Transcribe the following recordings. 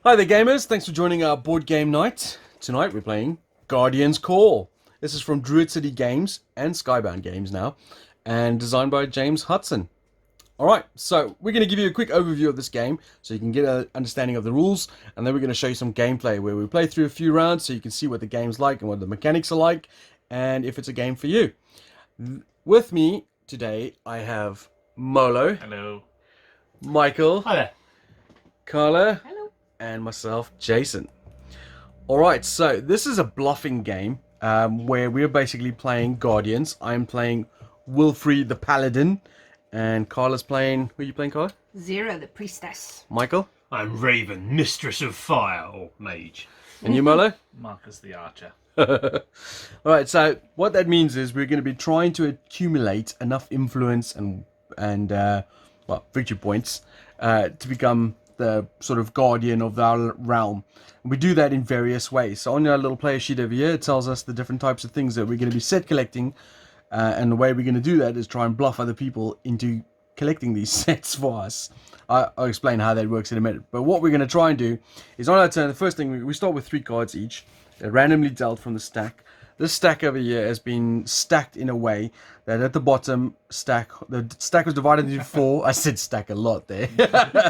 Hi there gamers, thanks for joining our board game night. Tonight we're playing Guardian's Call. This is from Druid City Games and Skybound Games now, and designed by James Hudson. Alright, so we're going to give you a quick overview of this game so you can get an understanding of the rules, and then we're going to show you some gameplay where we play through a few rounds so you can see what the game's like and what the mechanics are like, and if it's a game for you. With me today I have Molo. Hello. Michael. Hi there. Carla. Hello. And myself, Jason. Alright, so this is a bluffing game where we're basically playing Guardians. I'm playing Wilfrey the Paladin, and Carla's playing... Who are you playing, Carla? Zero, the priestess. Michael? I'm Raven, Mistress of Fire, or Mage. And you, Molo? Marcus the Archer. Alright, so what that means is we're going to be trying to accumulate enough influence and victory points to become the sort of guardian of our realm. And we do that in various ways. So on our little player sheet over here, it tells us the different types of things that we're going to be set collecting, and the way we're going to do that is try and bluff other people into collecting these sets for us. I'll explain how that works in a minute. But what we're going to try and do is on our turn, the first thing, we start with 3 cards each. They're randomly dealt from the stack. This stack over here has been stacked in a way that at the bottom the stack was divided into 4. I said stack a lot there.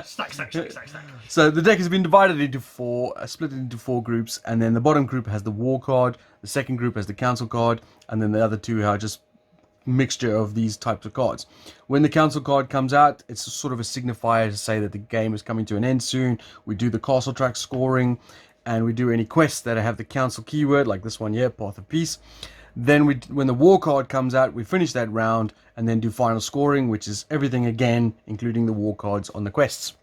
Stack. So the deck has been divided into 4, split into 4 groups, and then the bottom group has the war card, the second group has the council card, and then the other 2 are just mixture of these types of cards. When the council card comes out, it's sort of a signifier to say that the game is coming to an end soon. We do the castle track scoring, and we do any quests that have the council keyword, like this one here, Path of Peace. Then when the war card comes out, we finish that round and then do final scoring, which is everything again, including the war cards on the quests.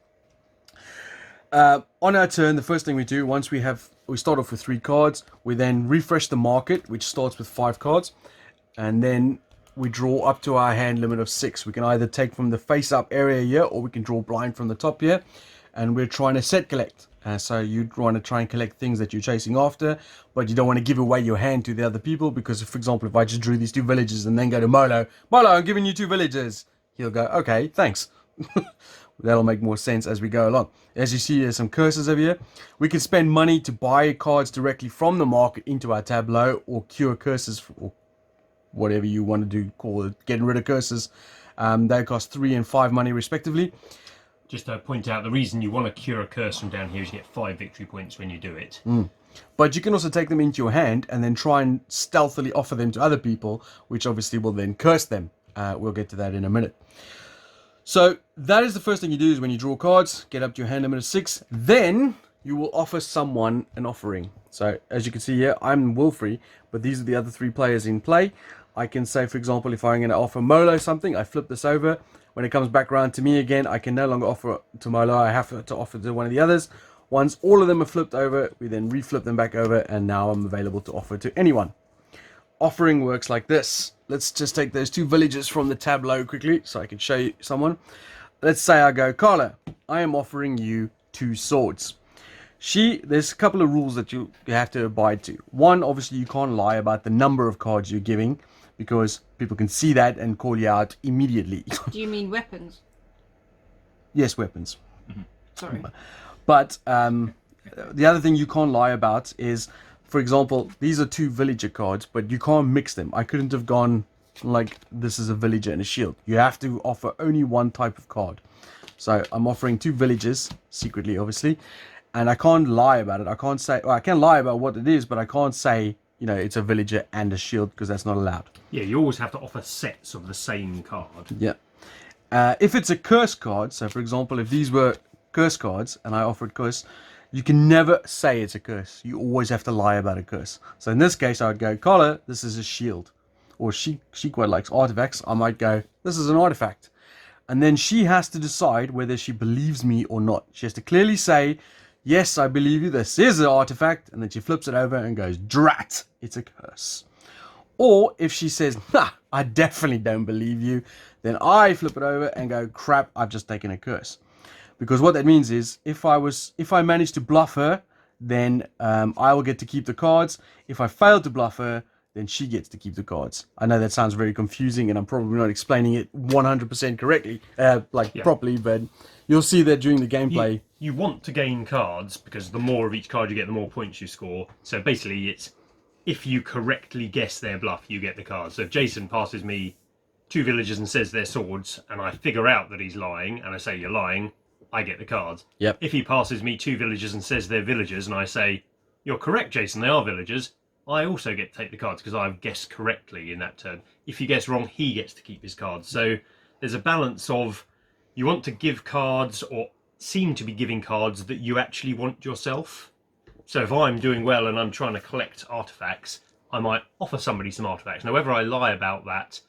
On our turn, the first thing we do, once we start off with 3 cards, we then refresh the market, which starts with 5 cards, and then we draw up to our hand limit of 6. We can either take from the face-up area here, or we can draw blind from the top here, and we're trying to set collect. So you want to try and collect things that you're chasing after, but you don't want to give away your hand to the other people, because, for example, if I just drew these 2 villages and then go to Molo, I'm giving you 2 villages, he'll go, okay, thanks. That'll make more sense as we go along. As you see, there's some curses over here. We can spend money to buy cards directly from the market into our tableau, or cure curses, or whatever you want to do, call it getting rid of curses. They cost 3 and 5 money respectively. Just to point out, the reason you want to cure a curse from down here is you get 5 victory points when you do it. But you can also take them into your hand and then try and stealthily offer them to other people, which obviously will then curse them. We'll get to that in a minute. So that is the first thing you do, is when you draw cards, get up to your hand limit of 6, then you will offer someone an offering. So as you can see here, I'm Wilfrey, but these are the other 3 players in play. I can say, for example, if I'm going to offer Molo something, I flip this over. When it comes back around to me again, I can no longer offer to Molo. I have to offer to one of the others. Once all of them are flipped over, we then reflip them back over, and now I'm available to offer to anyone. Offering works like this. Let's just take those 2 villages from the tableau quickly so I can show you someone. Let's say I go, Carla, I am offering you 2 swords. There's a couple of rules that you have to abide to. One, obviously you can't lie about the number of cards you're giving, because people can see that and call you out immediately. Do you mean weapons? Yes, weapons. Sorry. But the other thing you can't lie about is, for example, these are 2 villager cards, but you can't mix them. I couldn't have gone like this is a villager and a shield. You have to offer only one type of card. So I'm offering 2 villagers, secretly obviously, and I can't lie about it. I can't say, well, I can lie about what it is, but I can't say, you know, it's a villager and a shield, because that's not allowed. Yeah, you always have to offer sets of the same card. Yeah. If it's a curse card, so for example, if these were curse cards and I offered curse, you can never say it's a curse. You always have to lie about a curse. So in this case, I would go, Carla, this is a shield. Or she quite likes artifacts. I might go, this is an artifact. And then she has to decide whether she believes me or not. She has to clearly say, yes, I believe you, this is an artifact. And then she flips it over and goes, drat, it's a curse. Or if she says, nah, I definitely don't believe you, then I flip it over and go, crap, I've just taken a curse. Because what that means is, if I manage to bluff her, then I will get to keep the cards. If I fail to bluff her, then she gets to keep the cards. I know that sounds very confusing, and I'm probably not explaining it 100% correctly, properly, but you'll see that during the gameplay. You want to gain cards because the more of each card you get, the more points you score. So basically, it's if you correctly guess their bluff, you get the cards. So if Jason passes me 2 villagers and says they're swords, and I figure out that he's lying, and I say you're lying, I get the cards. Yep. If he passes me 2 villagers and says they're villagers, and I say you're correct, Jason, they are villagers, I also get to take the cards because I've guessed correctly in that turn. If you guess wrong, he gets to keep his cards. So there's a balance of you want to give cards or seem to be giving cards that you actually want yourself. So if I'm doing well and I'm trying to collect artifacts, I might offer somebody some artifacts. Now, whether I lie about that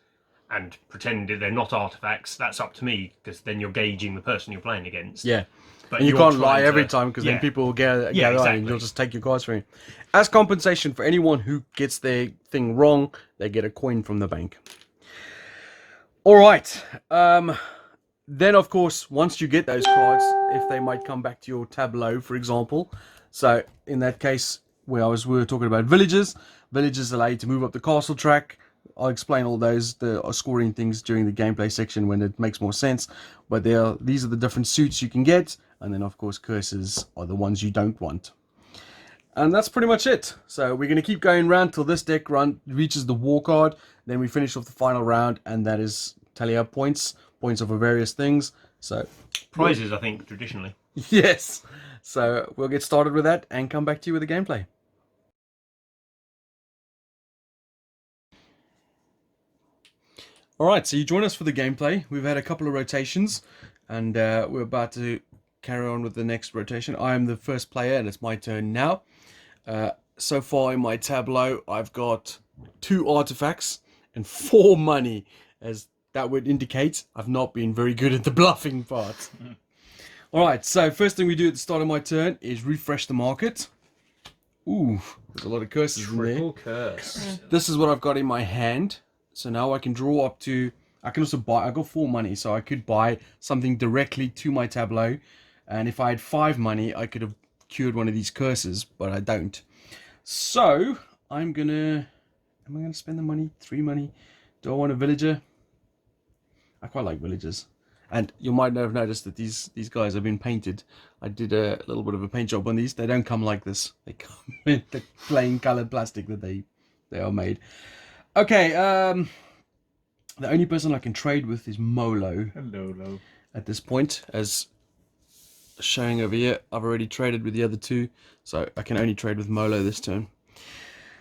and pretend that they're not artifacts, that's up to me, because then you're gauging the person you're playing against. Yeah. But And you you're can't lie trying every to- time, because Yeah. then people will gather on exactly. and you'll just take your cards from you. As compensation for anyone who gets their thing wrong, they get a coin from the bank. All right. Then, of course, once you get those cards, if they might come back to your tableau, for example. So, in that case, we were talking about villages. Villages allow you to move up the castle track. I'll explain all those, the scoring things during the gameplay section when it makes more sense. But these are the different suits you can get. And then, of course, curses are the ones you don't want. And that's pretty much it. So we're going to keep going round till this deck reaches the war card. Then we finish off the final round. And that is tally up points of various things. So Prizes, I think, traditionally. yes. So we'll get started with that and come back to you with the gameplay. Alright, so you join us for the gameplay. We've had a couple of rotations, and we're about to carry on with the next rotation. I am the first player, and it's my turn now. So far in my tableau, I've got 2 artifacts and 4 money, as that would indicate I've not been very good at the bluffing part. Alright, so first thing we do at the start of my turn is refresh the market. Ooh, there's a lot of curses in there. Triple curse. This is what I've got in my hand. So now I can draw up to... I can also buy... I got 4 money, so I could buy something directly to my tableau. And if I had 5 money, I could have cured one of these curses, but I don't. So, I'm gonna... Am I gonna spend the money? 3 money. Do I want a villager? I quite like villagers. And you might have noticed that these guys have been painted. I did a little bit of a paint job on these. They don't come like this. They come in the plain coloured plastic that they are made. Okay, the only person I can trade with is Molo. Hello. At this point, as showing over here. I've already traded with the other 2, so I can only trade with Molo this turn.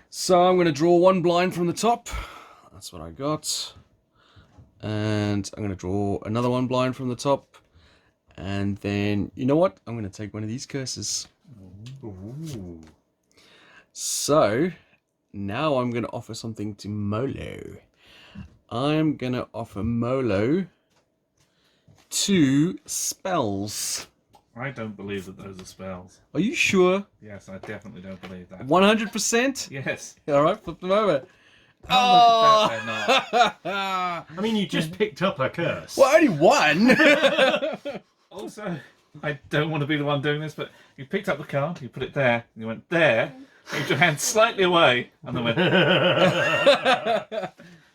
So I'm going to draw 1 blind from the top. That's what I got. And I'm going to draw another 1 blind from the top. And then, you know what? I'm going to take one of these curses. Ooh. So, now I'm going to offer something to Molo. I'm going to offer Molo 2 spells. I don't believe that those are spells. Are you sure? Yes, I definitely don't believe that. 100%? Yes. Alright, flip them over. Oh, look at that, they're not. I mean, you just picked up a curse. Well, only 1? Also, I don't want to be the one doing this, but you picked up the card, you put it there, and you went there, moved your hand slightly away, and then went...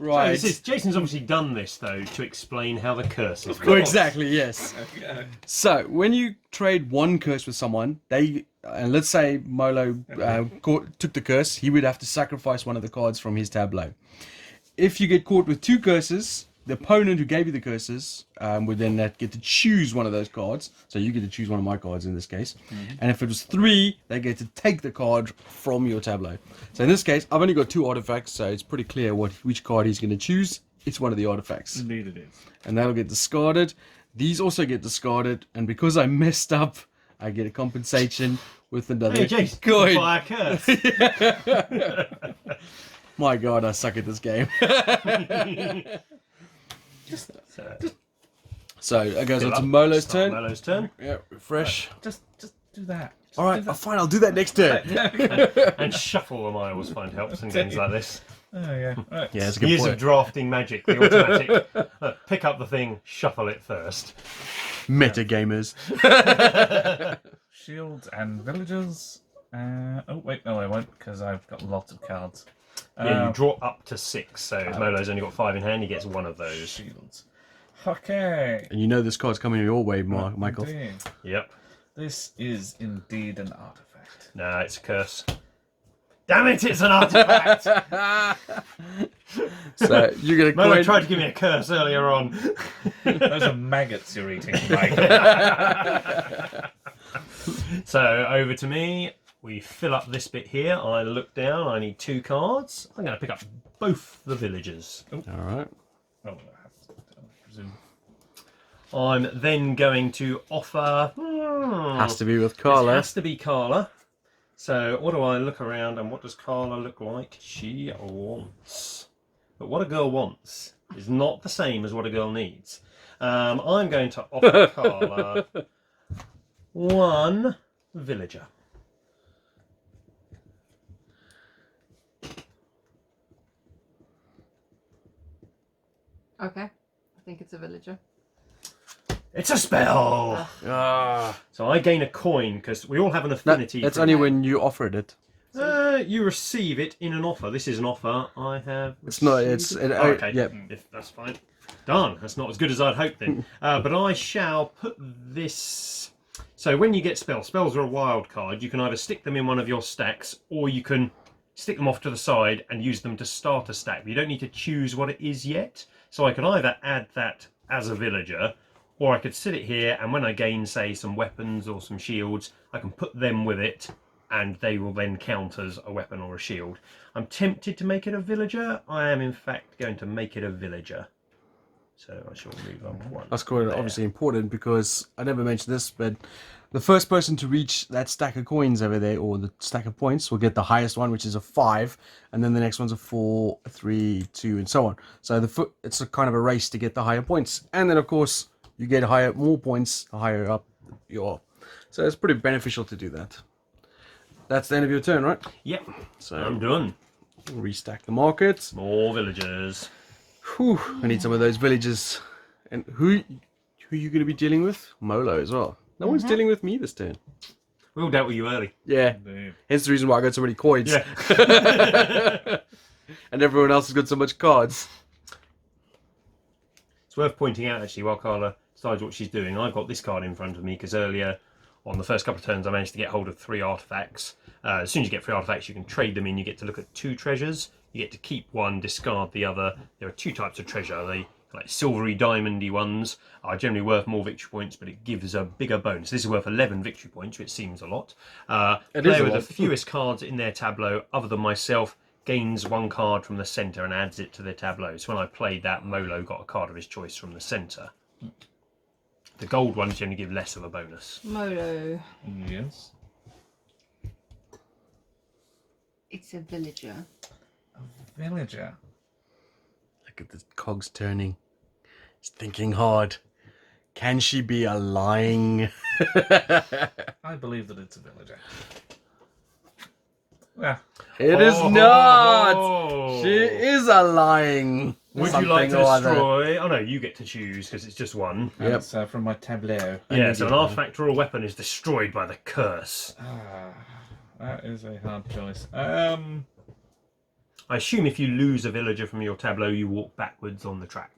Right. Jason's obviously done this, though, to explain how the curse is Well, exactly, yes. Okay. So, when you trade 1 curse with someone, and let's say Molo took the curse, he would have to sacrifice one of the cards from his tableau. If you get caught with 2 curses, the opponent who gave you the curses would then get to choose one of those cards. So you get to choose one of my cards in this case. And if it was 3, they get to take the card from your tableau. So in this case, I've only got 2 artifacts, so it's pretty clear which card he's going to choose. It's one of the artifacts. Indeed it is. And that'll get discarded. These also get discarded. And because I messed up, I get a compensation with another Hey, Jason, coin. buy a curse. My God, I suck at this game. So it goes on to Molo's turn. Molo's turn. Yeah, refresh. Just do that. Just All right, do that. fine. I'll do that next turn. And shuffle them, I always find helps in games like this. Oh, yeah. Right. Yeah, that's a good Years point. of drafting magic, the automatic. Pick up the thing, shuffle it first. Meta gamers. Shields and villagers. Oh, wait, no, I won't, because I've got lots of cards. Yeah, you draw up to 6, so if Molo's only got 5 in hand, he gets one of those. Shields. Okay. And you know this card's coming your way, Michael. Indeed. Yep. This is indeed an artifact. No, it's a curse. Damn it, it's an artifact! So you get a Molo coin. tried to give me a curse earlier on. Those are maggots you're eating, Mike. So over to me. We fill up this bit here. I look down. I need 2 cards. I'm going to pick up both the villagers. All right. Oh, that happens, I presume. I'm then going to offer. Has to be with It Carla. has to be Carla. So what do I look around and what does Carla look like? She wants. But what a girl wants is not the same as what a girl needs. I'm going to offer Carla 1 villager. Okay. I think it's a villager. It's a spell! Ah. So I gain a coin because we all have an No, affinity. it's for only when you offered it. You receive it in an offer. This is an offer. I have. It's not. It's. Okay. Yep. If that's fine. Darn, that's not as good as I'd hoped then. But I shall put this. So when you get spells are a wild card. You can either stick them in one of your stacks, or you can stick them off to the side and use them to start a stack. But you don't need to choose what it is yet. So I can either add that as a villager, or I could sit it here, and when I gain, say, some weapons or some shields, I can put them with it, and they will then count as a weapon or a shield. I'm tempted to make it a villager. I am, in fact, going to make it a villager. So I shall move on to 1. That's quite obviously important because I never mentioned this, but the first person to reach that stack of coins over there, or the stack of points, will get the highest one, which is a 5, and then the next one's a 4, a 3, 2, and so on. So it's a kind of a race to get the higher points, and then of course you get more points the higher up you are. So it's pretty beneficial to do that. That's the end of your turn, right? Yep, So I'm done. restack the market. More villagers. Whew, I need some of those villagers. And who are you going to be dealing with? Molo as well. No one's dealing with me this turn. We all dealt with you early. Yeah. Indeed. Hence the reason why I got so many coins. Yeah. And everyone else has got so much cards. It's worth pointing out, actually, while Carla decides what she's doing, I've got this card in front of me because earlier on the first couple of turns I managed to get hold of 3 artifacts. As soon as you get 3 artifacts, you can trade them in. You get to look at 2 treasures. You get to keep one, discard the other. There are 2 types of treasure. They like silvery, diamondy ones are generally worth more victory points, but it gives a bigger bonus. This is worth 11 victory points, which seems a lot. Player with the fewest cards in their tableau, other than myself, gains 1 card from the centre and adds it to their tableau. So when I played that, Molo got a card of his choice from the centre. The gold ones generally give less of a bonus. Molo. Yes. It's a villager. Villager. Look at the cogs turning. He's thinking hard. Can she be a lying? I believe that it's a villager. Yeah. It is not. She is a lying. Would you like to something or other. destroy? Oh no, you get to choose because it's just one. Yep. That's from my tableau. Yeah, so an artifact or a weapon is destroyed by the curse. That is a hard choice. I assume if you lose a villager from your tableau, you walk backwards on the track.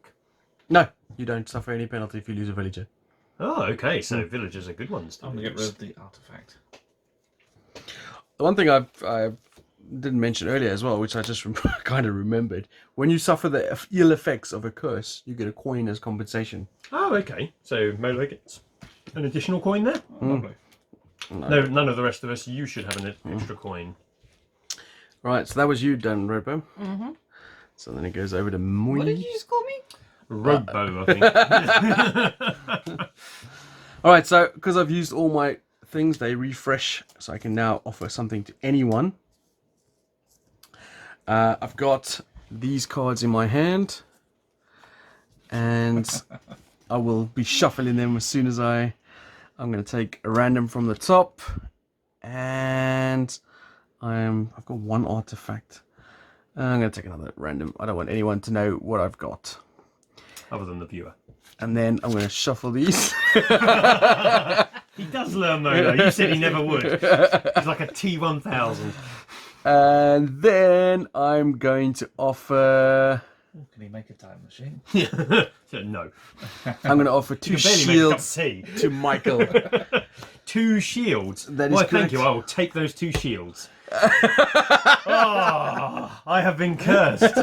No, you don't suffer any penalty if you lose a villager. Oh, okay, so villagers are good ones to I'm gonna get rid lose. of the artifact. The one thing I didn't mention earlier as well, which I just kind of remembered, when you suffer the ill effects of a curse, you get a coin as compensation. Oh, okay, so Molo gets an additional coin there? Oh, lovely. No, none of the rest of us, you should have an extra coin. Right, so that was you done, Robo. Mm-hmm. So then it goes over to Moy. What did you just call me? Robo, I think. All right, so because I've used all my things, they refresh, so I can now offer something to anyone. I've got these cards in my hand, and I will be shuffling them as soon as I'm going to take a random from the top, and I've got 1 artifact. I'm going to take another random. I don't want anyone to know what I've got. Other than the viewer. And then I'm going to shuffle these. He does learn Molo. You said he never would. He's like a T1000. And then I'm going to offer Oh, can he make a time machine? So, no. I'm going to offer 2 You can barely make a cup of shields tea. to Michael. 2 shields. That is Why, correct. thank you. I will take those 2 shields. Oh, I have been cursed.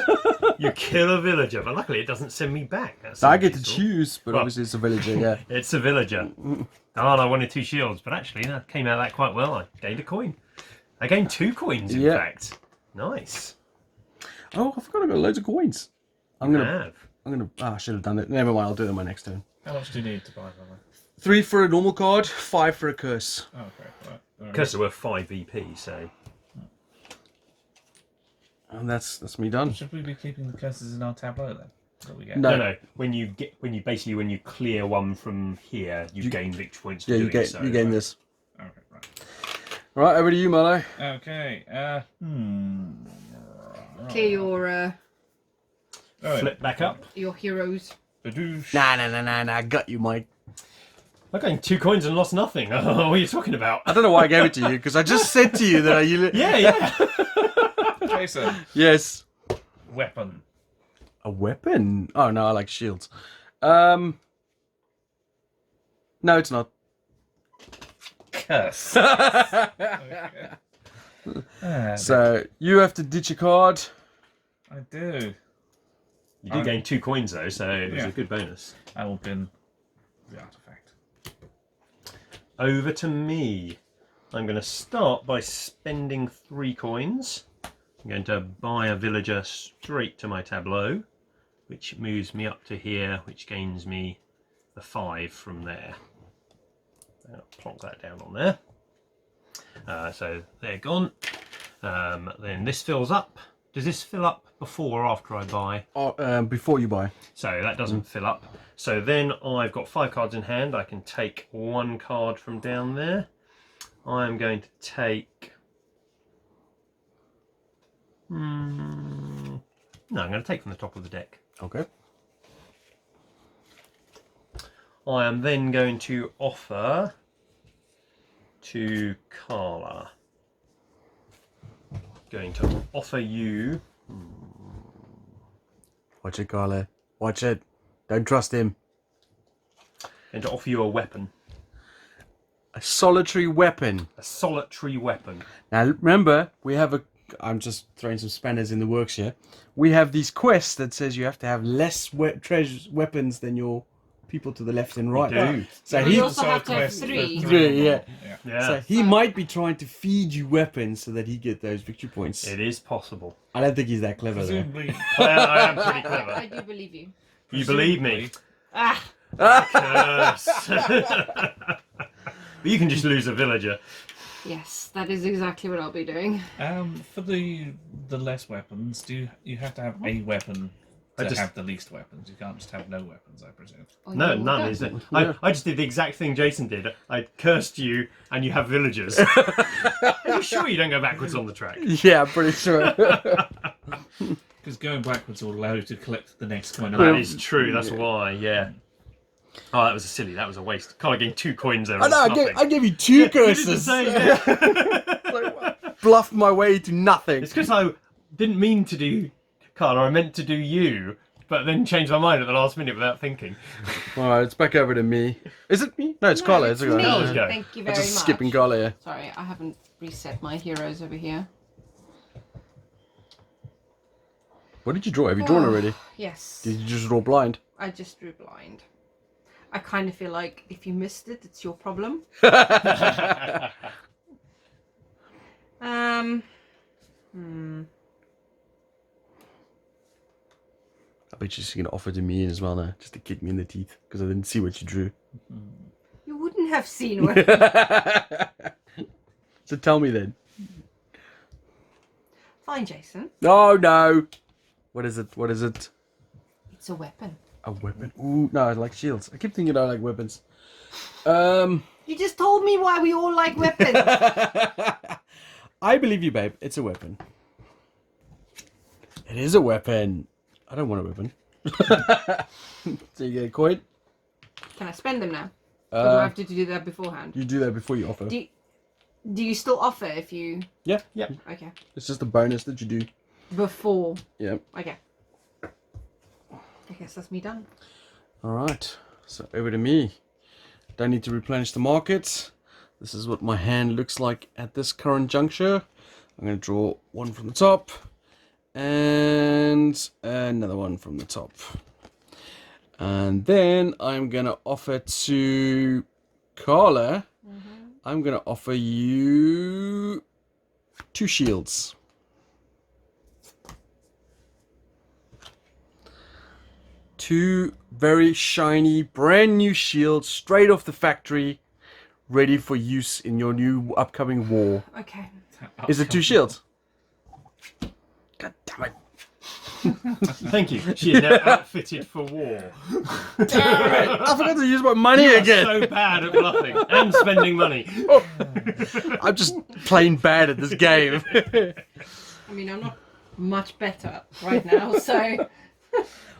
You kill a villager, but luckily it doesn't send me back. That's I get to useful. choose, but Well- obviously it's a villager, yeah. It's a villager. I wanted 2 shields, but actually that came out of that quite well. I gained a coin. I gained 2 coins, in fact. Nice. Oh, I forgot I got loads of coins. I'm You gonna. have. I should have done it. Never mind. I'll do it on my next turn. How much do you need to buy them? 3 for a normal card, 5 for a curse. Oh, okay. Right. Curses are worth 5 VP, so. And that's me done. Should we be keeping the curses in our tableau then? That we get? No. No. When you clear one from here, you gain victory points for Yeah, doing so. you gain this. Okay, right. Right, over to you, Marlo. Okay. Clear your Flip back up. heroes. Badoosh. Nah. Got you, Mike. I gained 2 coins and lost nothing. what are you talking about? I don't know why I gave it to you because I just said to you that you. Yeah. Jason, Yes. weapon. A weapon? Oh no, I like shields. No, it's not. Curse. So you have to ditch a card. I do. You did gain 2 coins though, so it was Yeah. a good bonus. I will bin the artifact. Over to me. I'm going to start by spending 3 coins. I'm going to buy a villager straight to my tableau, which moves me up to here, which gains me the 5 from there. I'll plonk that down on there. So they're gone. Then this fills up. Does this fill up before or after I buy? Before you buy. So that doesn't fill up. So then I've got 5 cards in hand. I can take 1 card from down there. I'm going to take... No, I'm going to take from the top of the deck. Okay. I am then going to offer to Carla. Going to offer you... Watch it, Carla. Watch it. Don't trust him. Going to offer you a weapon. A solitary weapon. A solitary weapon. Now remember, we have a. I'm just throwing some spanners in the works here. We have these quests that says you have to have less weapons than your people to the left and right. do. So You he, also have to have quest for 3. Yeah. Yeah, so he might be trying to feed you weapons so that he get those victory points. it is possible. I don't think he's that clever though. Presumably. I am pretty I clever. do believe you. You believe me? Ah! Curse. But you can just lose a villager. Yes, that is exactly what I'll be doing. For the less weapons, you have to have a weapon to I just- have the least weapons? You can't just have no weapons, I presume. Oh, No, you none don't. is it? Yeah. I just did the exact thing Jason did. I cursed you, and you have villagers. Are you sure you don't go backwards on the track? Yeah, I'm pretty sure. Because going backwards will allow you to collect the next coin. That is true. That's why. Yeah. Oh, that was a silly. That was a waste. Can't gain 2 coins there. I know. Nothing. I gave you 2 You did the curses. same, yeah. Bluffed my way to nothing. It's because I didn't mean to do Carla. I meant to do you, but then changed my mind at the last minute without thinking. All right, it's back over to me. Is it me? No, it's No, Carla. it's It's me. Carla's go. Thank you I'm very just much. skipping Carla here. Sorry, I haven't reset my heroes over here. What did you draw? Have you drawn already? Yes. Did you just draw blind? I just drew blind. I kind of feel like if you missed it, it's your problem. I bet she's gonna offer to me as well now, just to kick me in the teeth because I didn't see what you drew. You wouldn't have seen what. So tell me then. Fine, Jason. Oh no! What is it? What is it? It's a weapon. A weapon? Ooh, no, I like shields. I keep thinking I like weapons. You just told me why we all like weapons. I believe you, babe. It's a weapon. It is a weapon. I don't want a weapon. So you get a coin. Can I spend them now? Or do I Uh, have to do that beforehand? you do that before you offer. Do you still offer if you... Yeah. Yeah. Okay. It's just a bonus that you do. Before. Yeah. Okay. I guess that's me done. All right, so over to me. Don't need to replenish the market. This is what my hand looks like at this current juncture. I'm going to draw one from the top and another one from the top. And then I'm going to offer to Carla, I'm going to offer you 2 shields. Two very shiny, brand new shields, straight off the factory, ready for use in your new upcoming war. Okay. Is it 2 shields? God damn it. Thank you. She is now outfitted for war. Damn it. I forgot to use my money You are again. so bad at bluffing and spending money. I'm just plain bad at this game. I mean, I'm not much better right now, so...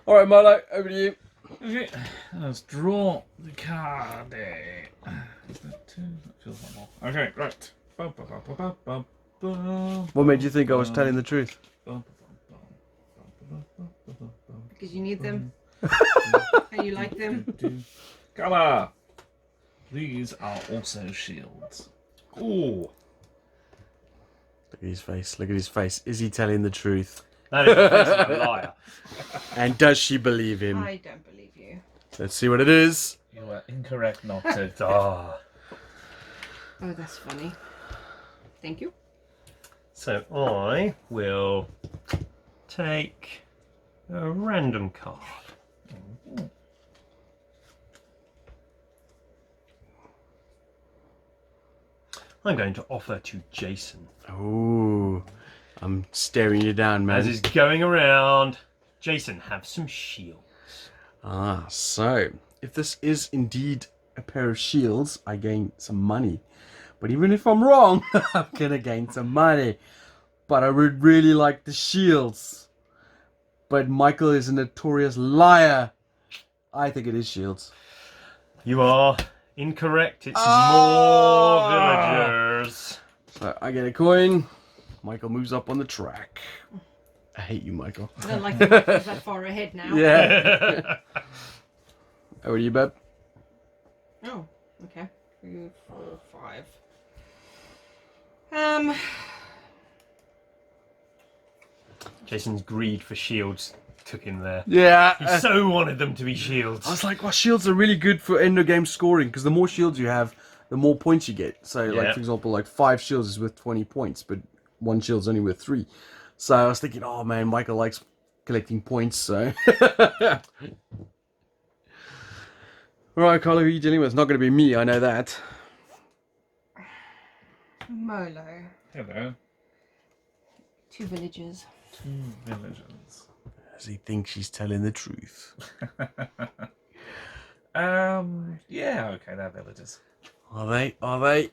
All right, Milo, over to you. Okay, let's draw the card. Is that 2? That feels like more. Okay, right. What made you think I was telling the truth? Because you need them. And you like them. Colour. These are also shields. Ooh. Look at his face. Look at his face. Is he telling the truth? That is the face of a liar. And does she believe him? I don't believe you. Let's see what it is. You are incorrect not to. Ah. Oh, that's funny. Thank you. So I will take a random card. I'm going to offer to Jason. Ooh, I'm staring you down, man. As is going around, Jason, have some shields. Ah, so if this is indeed a pair of shields, I gain some money. But even if I'm wrong, I'm gonna gain some money. But I would really like the shields. But Michael is a notorious liar. I think it is shields. You are incorrect. It's more villagers. So I get a coin. Michael moves up on the track. I hate you, Michael. I don't like the Michael's that far ahead now. Yeah. Over to you, Beb. Oh, okay. 3, 4, 5. Jason's greed for shields took him there. Yeah. He so wanted them to be shields. I was like, well, shields are really good for end of game scoring because the more shields you have, the more points you get. So, like, Yeah. for example, like 5 shields is worth 20 points, but 1 shield's only worth 3. So I was thinking, oh man, Michael likes collecting points, so. Alright, Carla, who are you dealing with? It's not going to be me, I know that. Molo. Hello. 2 villagers. 2 villagers. Does he think she's telling the truth? Yeah, okay, they're villagers. Are they? Are they?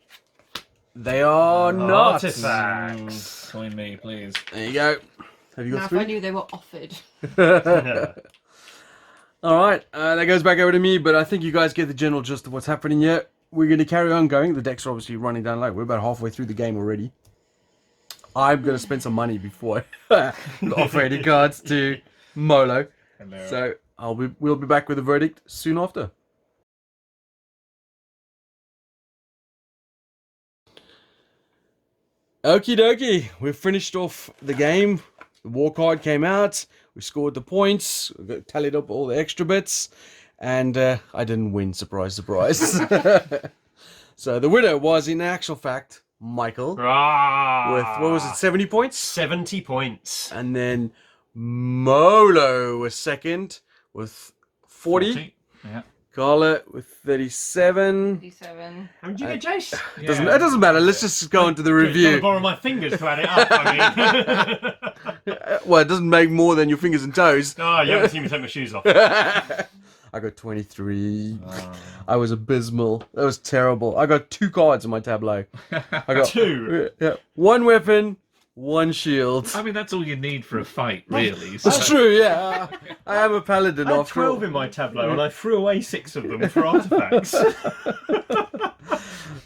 They are not. Artifacts. Coin me, please. There you go. Have you Now, got if I 3? knew they were offered. Alright, that goes back over to me, but I think you guys get the general gist of what's happening here. We're going to carry on going. The decks are obviously running down low. We're about halfway through the game already. I'm going to spend some money before I offer any cards to Molo. Hello. So we'll be back with a verdict soon after. Okie dokie, we've finished off the game. The war card came out. We scored the points. We got tallied up all the extra bits. And I didn't win, surprise, surprise. So the winner was, in actual fact, Michael. With, what was it, 70 points? 70 points. And then Molo was second with 40. Yeah. Carla with 37. 57. How did you get Jace? It doesn't matter. Let's just go into the Gotta review. borrow my fingers to add it up. I mean. Well, it doesn't make more than your fingers and toes. Oh, you haven't seen me take my shoes off. I got 23. I was abysmal. That was terrible. I got 2 cards in my tableau. I got 2. Yeah, 1 weapon, 1 shield. I mean, that's all you need for a fight, really. That's true, yeah. I am a paladin I had after all. 12 in my tableau and I threw away 6 of them for artifacts.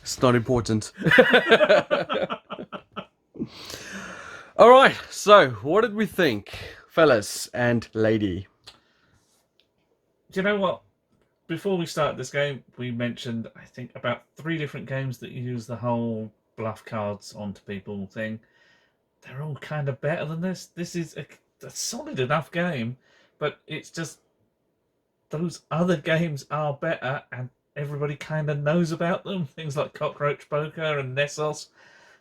It's not important. All right, so what did we think, fellas and lady? Do you know what? Before we started this game, we mentioned, I think, about 3 different games that use the whole bluff cards onto people thing. They're all kind of better than this. This is a solid enough game, but it's just those other games are better, and everybody kind of knows about them. Things like Cockroach Poker and Nessos.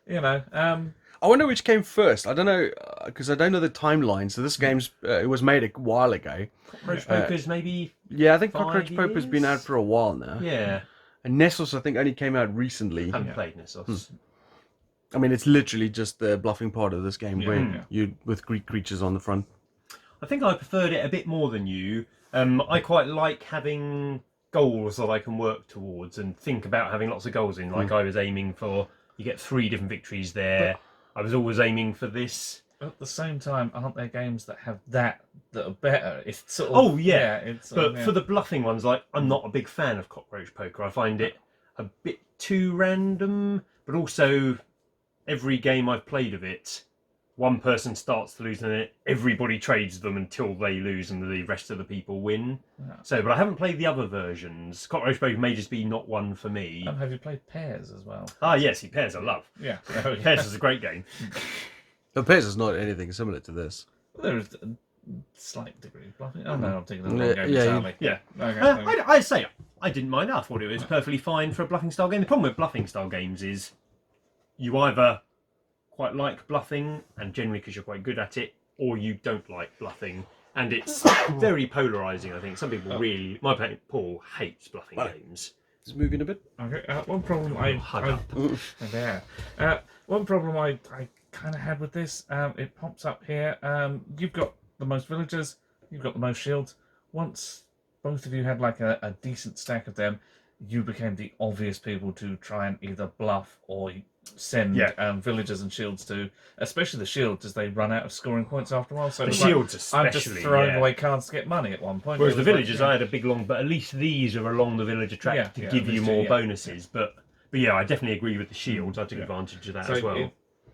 You know, I wonder which came first. I don't know, because I don't know the timeline. So this game's it was made a while ago. Cockroach Poker's maybe. Yeah, I think 5 Cockroach Poker's been out years? for a while now. Yeah. And Nessos, I think, only came out recently. I haven't played Nessos. I mean, it's literally just the bluffing part of this game where you with Greek creatures on the front. I think I preferred it a bit more than you. I quite like having goals that I can work towards and think about having lots of goals in. Like I was aiming for, you get 3 different victories there. I was always aiming for this. at the same time, aren't there games that have that are better? It's sort of, Oh yeah, it's but for the bluffing ones, like I'm not a big fan of Cockroach Poker. I find it a bit too random, but also every game I've played of it, one person starts to lose and then everybody trades them until they lose and the rest of the people win. Yeah. So, but I haven't played the other versions. Cockroach Poker may just be not one for me. Have you played Pairs as well? Ah, yes, Pairs I love. Yeah. Pairs is a great game. The Pairs is not anything similar to this. There is a slight degree of bluffing. Oh no, I'm thinking of the wrong game Yeah, entirely. Yeah. Okay. I say I didn't mind. I thought it was perfectly fine for a bluffing style game. The problem with bluffing style games is you either quite like bluffing, and generally because you're quite good at it, or you don't like bluffing, and it's very polarizing. I think some people really. My mate Paul hates bluffing games. Just moving a bit. Okay. One problem one problem I kind of had with this, it pops up here. You've got the most villagers, you've got the most shields. Once both of you had like a decent stack of them, you became the obvious people to try and either bluff or send villagers and shields to, especially the shields, as they run out of scoring points after a while. So The it's like, shields especially. I'm just throwing away cards to get money at one point. Whereas It the was like, villagers, I had a big long, but at least these are along the villager track to give you more bonuses. But yeah, I definitely agree with the shields. I took advantage of that as well.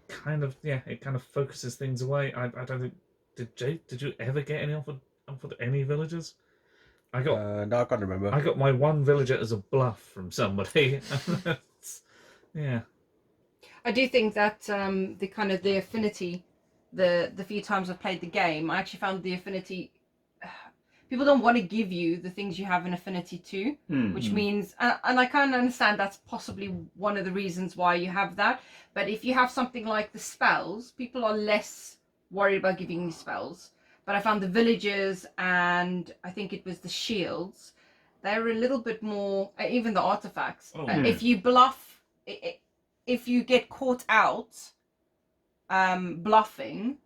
It kind of focuses things away. I don't think did you ever get any offered any villagers? I got No, I can't remember. I got my one villager as a bluff from somebody. Yeah. I do think that the affinity, the few times I've played the game, I actually found the affinity. People don't want to give you the things you have an affinity to, which means, and I kind of understand that's possibly one of the reasons why you have that. But if you have something like the spells, people are less worried about giving you spells. But I found the villagers and I think it was the shields, they're a little bit more, even the artifacts. If you bluff, if you get caught out bluffing,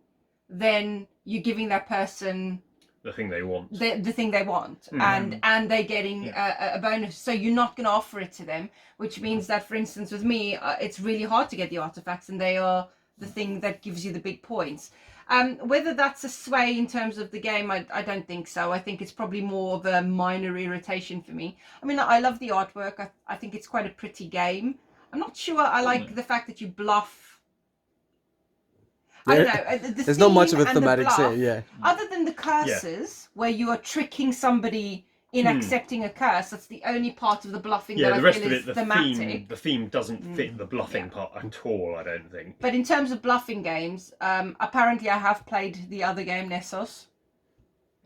then you're giving that person The thing they want. the thing they want, and they're getting a bonus. So you're not going to offer it to them, which means that, for instance, with me, it's really hard to get the artifacts, and they are the thing that gives you the big points. Whether that's a sway in terms of the game, I don't think so. I think it's probably more of a minor irritation for me. I mean, I love the artwork. I think it's quite a pretty game. I'm not sure I like the fact that you bluff. I don't know. There's not much of a thematic set, yeah. Other than the curses, where you are tricking somebody in accepting a curse, that's the only part of the bluffing that I feel is thematic. The theme doesn't fit the bluffing part at all, I don't think. But in terms of bluffing games, apparently I have played the other game, Nessos.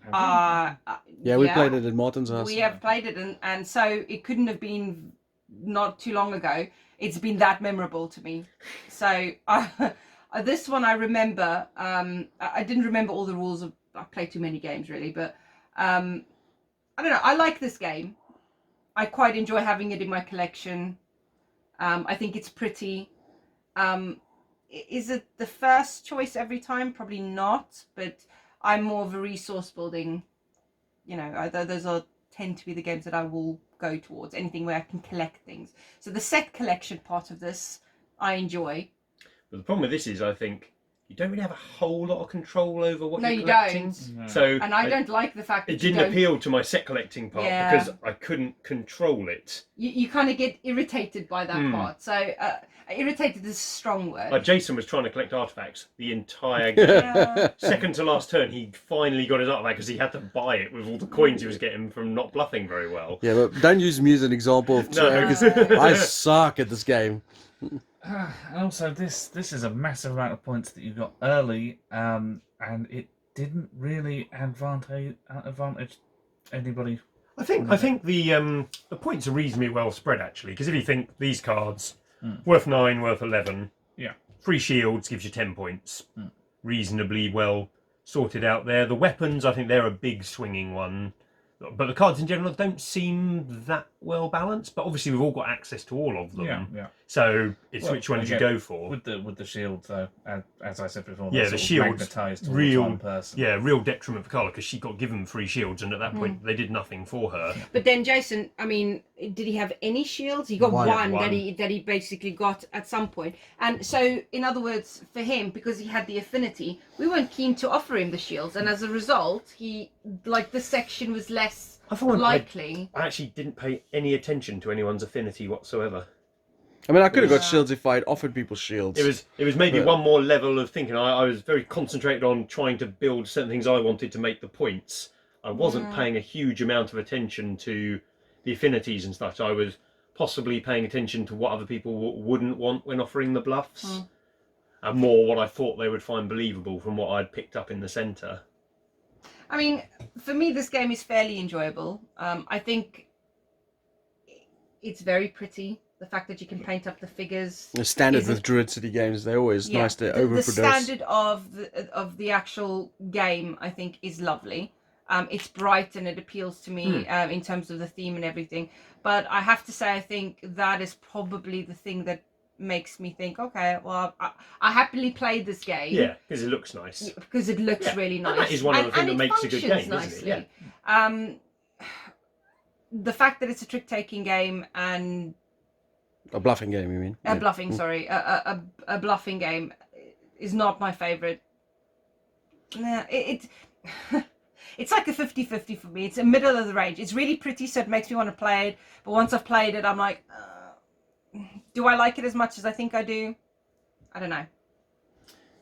We played it at Martin's house. We have played it, and so it couldn't have been not too long ago. It's been that memorable to me. So this one I remember. I didn't remember all the rules of. I played too many games really, but I don't know. I like this game. I quite enjoy having it in my collection. I think it's pretty. Is it the first choice every time? Probably not. But I'm more of a resource building. You know, those tend to be the games that I will go towards. Anything where I can collect things. So the set collection part of this, I enjoy. But the problem with this is, I think, you don't really have a whole lot of control over what No, you're you collecting. don't. No. So And I don't like the fact that it didn't you don't. appeal to my set collecting part Yeah. because I couldn't control it. You kind of get irritated by that Hmm. part. So irritated is a strong word. Like Jason was trying to collect artifacts the entire game. Yeah. Second to last turn, he finally got his artifact because he had to buy it with all the coins he was getting from not bluffing very well. Yeah, but don't use me as an example of No. because I suck at this game. And also, this is a massive amount of points that you got early, and it didn't really advantage anybody. I think the points are reasonably well spread actually, because if you think these cards worth 9, worth 11, Yeah. 3 shields gives you 10 points, reasonably well sorted out there. The weapons, I think they're a big swinging one, but the cards in general don't seem that well balanced. But obviously we've all got access to all of them, Yeah. so it's Well, which ones you again, go for. With the shield, though, as I said before, Yeah, they're the sort of shields, magnetised towards real, one person. yeah, real detriment for Carla because she got given 3 shields, and at that point they did nothing for her. But then Jason, I mean, did he have any shields? He got One. one One. that he basically got at some point. And so, in other words, for him, because he had the affinity, we weren't keen to offer him the shields, and as a result, this section was less I thought likely. I actually didn't pay any attention to anyone's affinity whatsoever. I mean, I could have got Yeah. shields if I'd offered people shields. It was maybe But- one more level of thinking. I was very concentrated on trying to build certain things I wanted to make the points. I wasn't paying a huge amount of attention to the affinities and such. I was possibly paying attention to what other people wouldn't want when offering the bluffs, and more what I thought they would find believable from what I'd picked up in the centre. I mean, for me, this game is fairly enjoyable. I think it's very pretty. The fact that you can paint up the figures. The standard Is with it- Druid City games, they're always nice to the overproduce. standard of the actual game, I think, is lovely. It's bright and it appeals to me in terms of the theme and everything. But I have to say, I think that is probably the thing that makes me think, okay, well, I happily played this game. Yeah, because it looks nice. Because it looks really nice. And that is one of the things and that it makes a good functions game, isn't it? nicely. The fact that it's a trick-taking game and A bluffing game, you mean? a bluffing bluffing game is not my favorite. Nah, it's like a 50-50 for me. It's a middle of the range. It's really pretty, so it makes me want to play it. But once I've played it, I'm like, do I like it as much as I think I do? I don't know.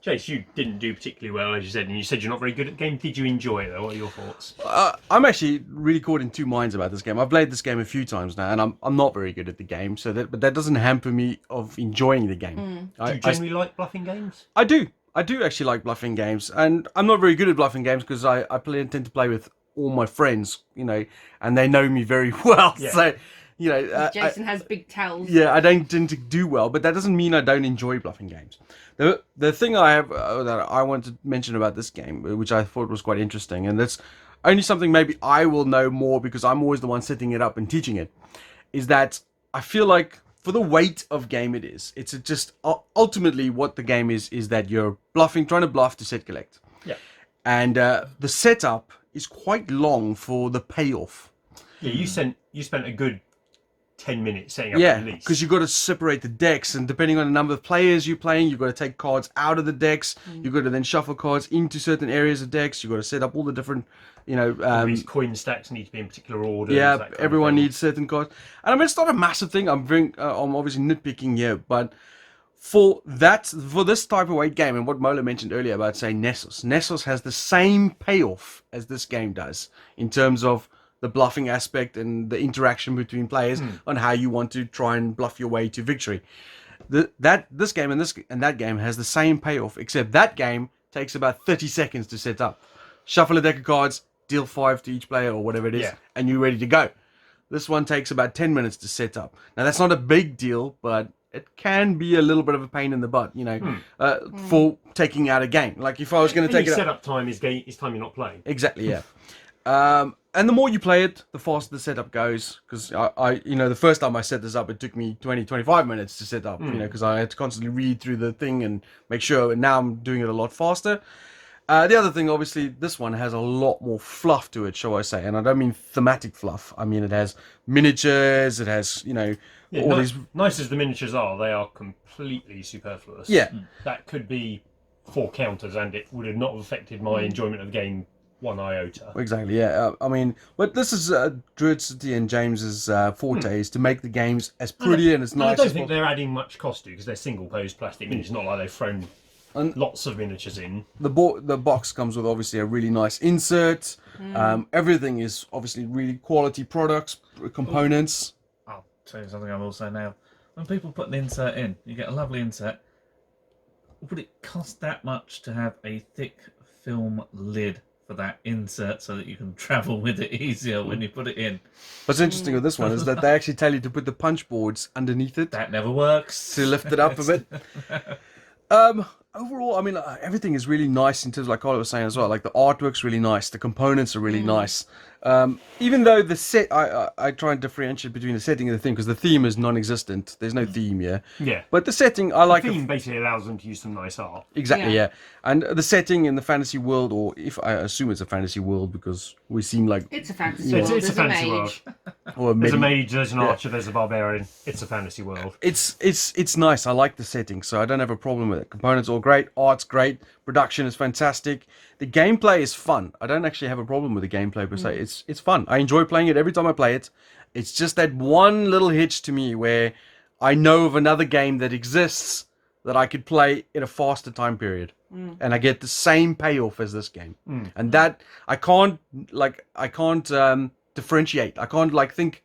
Chase, you didn't do particularly well, as you said, and you said you're not very good at the game. Did you enjoy it, though? What are your thoughts? I'm actually really caught in two minds about this game. I've played this game a few times now, and I'm not very good at the game. But that doesn't hamper me of enjoying the game. Do you generally like bluffing games? I do actually like bluffing games, and I'm not very good at bluffing games because I tend to play with all my friends, and they know me very well. Yeah. So, Jason has big tells. yeah, I don't tend to do well, but that doesn't mean I don't enjoy bluffing games. The thing I have that I want to mention about this game, which I thought was quite interesting, and that's only something maybe I will know more because I'm always the one setting it up and teaching it, is that I feel like for the weight of game it's just ultimately what the game is that you're trying to bluff to set collect. Yeah. And the setup is quite long for the payoff. Yeah, you spent a good 10 minutes setting up Yeah, at least. because you've got to separate the decks, and depending on the number of players you're playing, you've got to take cards out of the decks. You've got to then shuffle cards into certain areas of decks. You've got to set up all the different, These coin stacks need to be in particular order. yeah, everyone needs certain cards. And I mean, it's not a massive thing. I'm obviously nitpicking here, but for this type of weight game, and what Mola mentioned earlier about saying Nessos has the same payoff as this game does in terms of the bluffing aspect and the interaction between players on how you want to try and bluff your way to victory. This game and that game has the same payoff, except that game takes about 30 seconds to set up. Shuffle a deck of cards, deal 5 to each player or whatever it is, and you're ready to go. This one takes about 10 minutes to set up. Now that's not a big deal, but it can be a little bit of a pain in the butt, for taking out a game. Like if I was going to take it out. Setup time is time you're not playing. Exactly, yeah. And the more you play it, the faster the setup goes. Because the first time I set this up, it took me 20-25 minutes to set up. Because I had to constantly read through the thing and make sure. And now I'm doing it a lot faster. The other thing, obviously, this one has a lot more fluff to it, shall I say? And I don't mean thematic fluff. I mean it has miniatures. It has Nice as the miniatures are, they are completely superfluous. Yeah. That could be 4 counters, and it would have not affected my enjoyment of the game one iota. Exactly, yeah. I mean, but this is Druid City and James's forte is to make the games as pretty and as And I nice don't as think possible. they're adding much cost to because they're single-posed plastic miniatures. Not like they've thrown lots of miniatures in. The box comes with obviously a really nice insert. Everything is obviously really quality products, components. I'll tell you something I will say now. When people put an insert in, you get a lovely insert. Would it cost that much to have a thick film lid for that insert so that you can travel with it easier when you put it in? What's interesting with this one is that they actually tell you to put the punch boards underneath it That never works. to lift it up a bit. Overall, I mean, everything is really nice in terms of, like Carla was saying as well. Like the artwork's really nice, the components are really nice. Even though the set, I try and differentiate between the setting and the theme because the theme is non-existent. There's no theme here. Yeah. But the setting, I like. The theme basically allows them to use some nice art. Exactly, Yeah. yeah. And the setting in the fantasy world, or if I assume it's a fantasy world because we seem like, It's a fantasy It's, world. it's a There's fantasy mage. world. or There's a maybe mage, there's an archer, there's a barbarian. It's a fantasy world. it's nice. I like the setting, so I don't have a problem with it. Components all great, art's great, production is fantastic. The gameplay is fun. I don't actually have a problem with the gameplay per se. It's fun. I enjoy playing it every time I play it. It's just that one little hitch to me where I know of another game that exists that I could play in a faster time period. And I get the same payoff as this game. And that I can't differentiate. I can't like think,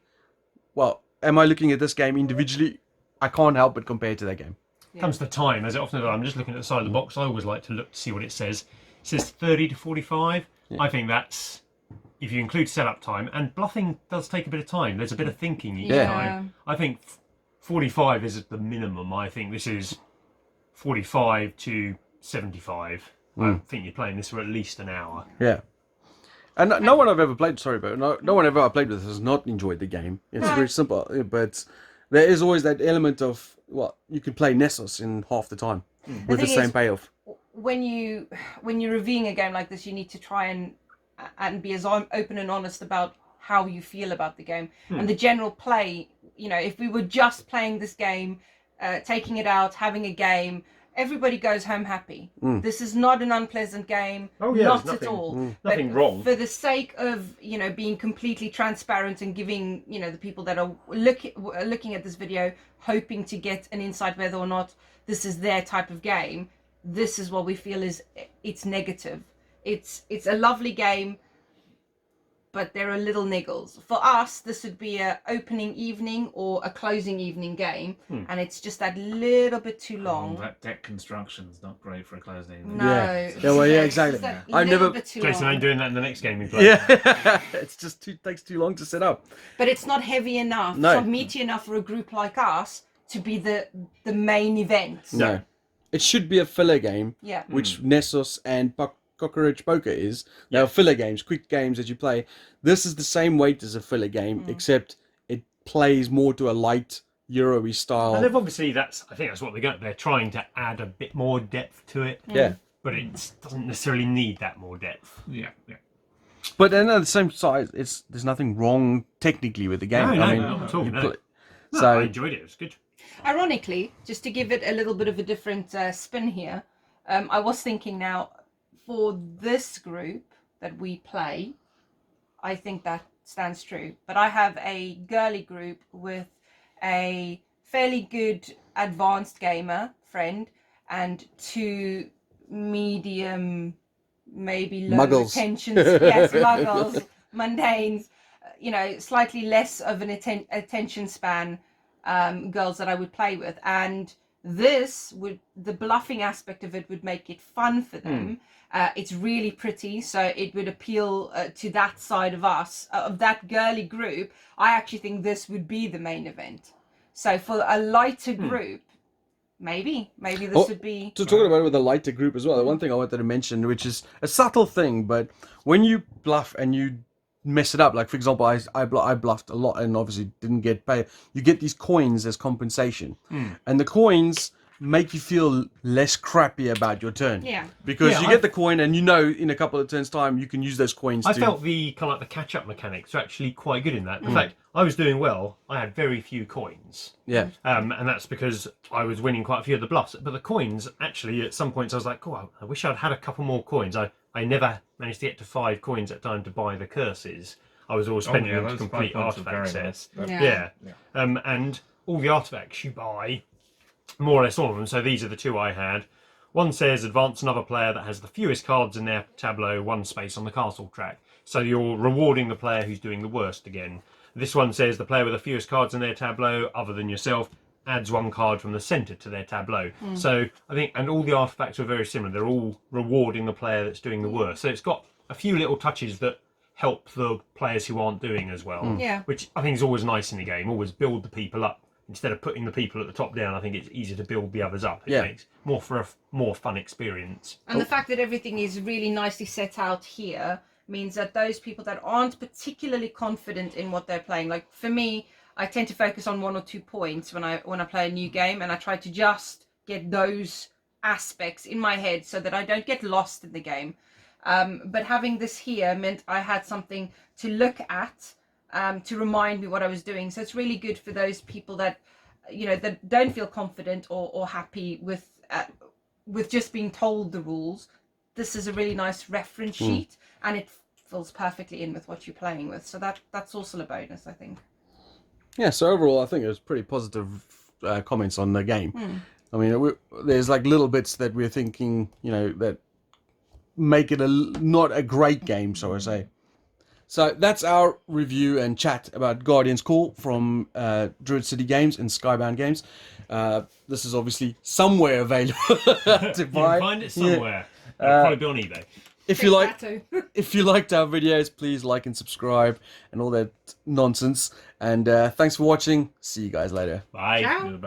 well, am I looking at this game individually? I can't help but compare to that game. Comes to time, as it often does. I'm just looking at the side of the box. I always like to look to see what it says. It says 30 to 45. I think that's, if you include setup time, and bluffing does take a bit of time. There's a bit of thinking each Yeah. time. I think 45 is at the minimum. I think this is 45 to 75. I think you're playing this for at least an hour. Yeah. And no one I've ever played, sorry, but no one ever I played with has not enjoyed the game. It's very simple, but there is always that element of, well, you can play Nessus in half the time with the thing same is, payoff. when you're reviewing a game like this, you need to try and be as open and honest about how you feel about the game and the general play. You know, if we were just playing this game, taking it out, having a game, everybody goes home happy. This is not an unpleasant game. Oh, yeah, not there's at all. nothing But wrong. For the sake of, you know, being completely transparent and giving, you know, the people that are looking at this video, hoping to get an insight whether or not this is their type of game, this is what we feel is it's negative. It's a lovely game, but there are little niggles. For us, this would be a opening evening or a closing evening game, and it's just that little bit too long. That deck construction's not great for a closed evening. No, Yeah. Yeah, well, yeah, it's exactly. just that I've little never- bit too Jason long. ain't doing that in the next game we play. Yeah, it's just takes too long to set up. But it's not heavy enough, No. it's not meaty enough for a group like us to be the main event. No. It should be a filler game, Yeah. which Nessus and Cockroach Poker is. They are filler games, quick games that you play. This is the same weight as a filler game, except it plays more to a light Euro-y style. And they've obviously, I think that's what they're going. They're trying to add a bit more depth to it, Yeah. but it doesn't necessarily need that more depth. Yeah. But then at the same side, there's nothing wrong technically with the game. No, I mean, not at all, you no. play- No, so I enjoyed it. It was good. Ironically, just to give it a little bit of a different spin here, I was thinking now, for this group that we play, I think that stands true. But I have a girly group with a fairly good advanced gamer friend and 2 medium, maybe low Muggles. attention, yes, muggles, mundanes, you know, slightly less of an attention span girls that I would play with. And the bluffing aspect of it would make it fun for them. It's really pretty, so it would appeal to that side of us, of that girly group. I actually think this would be the main event. So for a lighter group, maybe this would be... to talk about it with a lighter group as well, the one thing I wanted to mention, which is a subtle thing, but when you bluff and you mess it up, like for example, I bluffed a lot and obviously didn't get paid. You get these coins as compensation, and the coins make you feel less crappy about your turn. Yeah. Because Yeah, you get the coin, and you know in a couple of turns' time you can use those coins. I felt the kind of like the catch-up mechanics are actually quite good in that. In fact, I was doing well. I had very few coins. Yeah. And that's because I was winning quite a few of the bluffs. But the coins, actually, at some points I was like, oh, I wish I'd had a couple more coins. I never managed to get to 5 coins at a time to buy the curses. I was always spending them to those complete 5 points are artifact very sets. nice. Yeah. And all the artifacts you buy, more or less all of them. So these are the 2 I had. One says advance another player that has the fewest cards in their tableau 1 space on the castle track. So you're rewarding the player who's doing the worst again. This one says the player with the fewest cards in their tableau, other than yourself, adds 1 card from the centre to their tableau. So I think, and all the artifacts are very similar. They're all rewarding the player that's doing the worst. So it's got a few little touches that help the players who aren't doing as well. Yeah. Which I think is always nice in the game. Always build the people up. Instead of putting the people at the top down, I think it's easier to build the others up. It makes more for a more fun experience. And the fact that everything is really nicely set out here means that those people that aren't particularly confident in what they're playing, like for me, I tend to focus on 1 or 2 points when I play a new game, and I try to just get those aspects in my head so that I don't get lost in the game. But having this here meant I had something to look at, to remind me what I was doing. So it's really good for those people that, you know, that don't feel confident or happy with just being told the rules. This is a really nice reference sheet, and it fills perfectly in with what you're playing with. So that's also a bonus, I think. Yeah, so overall, I think it was pretty positive comments on the game. I mean, there's like little bits that we're thinking, you know, that make it not a great game, so I say. So that's our review and chat about Guardian's Call from Druid City Games and Skybound Games. This is obviously somewhere available to You buy. can find it somewhere. It'll probably be on eBay. If you liked our videos, please like and subscribe and all that nonsense. And thanks for watching. See you guys later. Bye. Ciao.